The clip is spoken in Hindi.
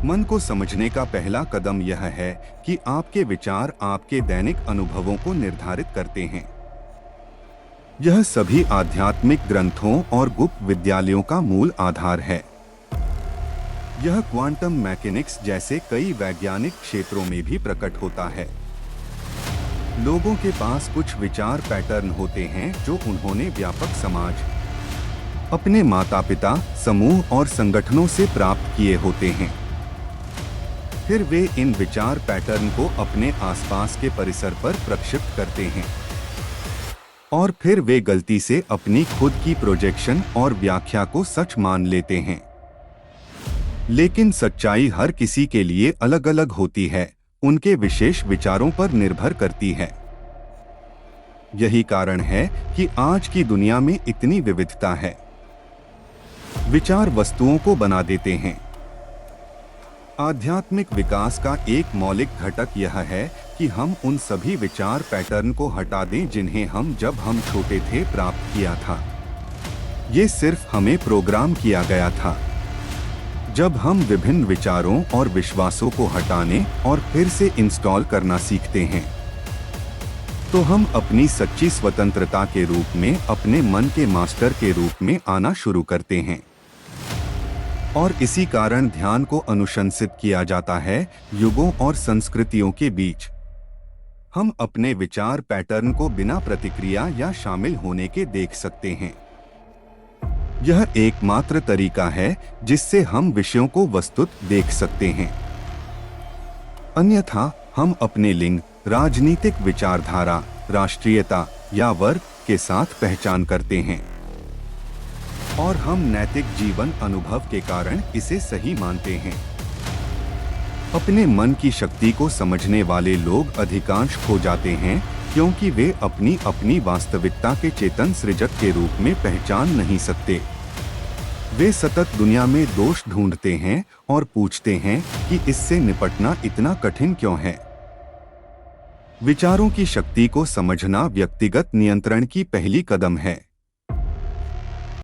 मन को समझने का पहला कदम यह है कि आपके विचार आपके दैनिक अनुभवों को निर्धारित करते हैं। यह सभी आध्यात्मिक ग्रंथों और गुप्त विद्यालयों का मूल आधार है। यह क्वांटम मैकेनिक्स जैसे कई वैज्ञानिक क्षेत्रों में भी प्रकट होता है। लोगों के पास कुछ विचार पैटर्न होते हैं जो उन्होंने व्यापक समाज, अपने माता पिता, समूह और संगठनों से प्राप्त किए होते हैं। फिर वे इन विचार पैटर्न को अपने आसपास के परिसर पर प्रक्षिप्त करते हैं और फिर वे गलती से अपनी खुद की प्रोजेक्शन और व्याख्या को सच मान लेते हैं। लेकिन सच्चाई हर किसी के लिए अलग अलग होती है, उनके विशेष विचारों पर निर्भर करती है। यही कारण है कि आज की दुनिया में इतनी विविधता है। विचार वस्तुओं को बना देते हैं। आध्यात्मिक विकास का एक मौलिक घटक यह है कि हम उन सभी विचार पैटर्न को हटा दें जिन्हें जब हम छोटे थे प्राप्त किया था। ये सिर्फ हमें प्रोग्राम किया गया था। जब हम विभिन्न विचारों और विश्वासों को हटाने और फिर से इंस्टॉल करना सीखते हैं, तो हम अपनी सच्ची स्वतंत्रता के रूप में अपने मन के मास्टर के रूप में आना शुरू करते हैं। और इसी कारण ध्यान को अनुशंसित किया जाता है युगों और संस्कृतियों के बीच। हम अपने विचार पैटर्न को बिना प्रतिक्रिया या शामिल होने के देख सकते हैं। यह एकमात्र तरीका है जिससे हम विषयों को वस्तुत देख सकते हैं। अन्यथा हम अपने लिंग, राजनीतिक विचारधारा, राष्ट्रीयता या वर्ग के साथ पहचान करते हैं और हम नैतिक जीवन अनुभव के कारण इसे सही मानते हैं। अपने मन की शक्ति को समझने वाले लोग अधिकांश खो जाते हैं क्योंकि वे अपनी अपनी वास्तविकता के चेतन सृजक के रूप में पहचान नहीं सकते। वे सतत दुनिया में दोष ढूंढते हैं और पूछते हैं कि इससे निपटना इतना कठिन क्यों है। विचारों की शक्ति को समझना व्यक्तिगत नियंत्रण की पहली कदम है।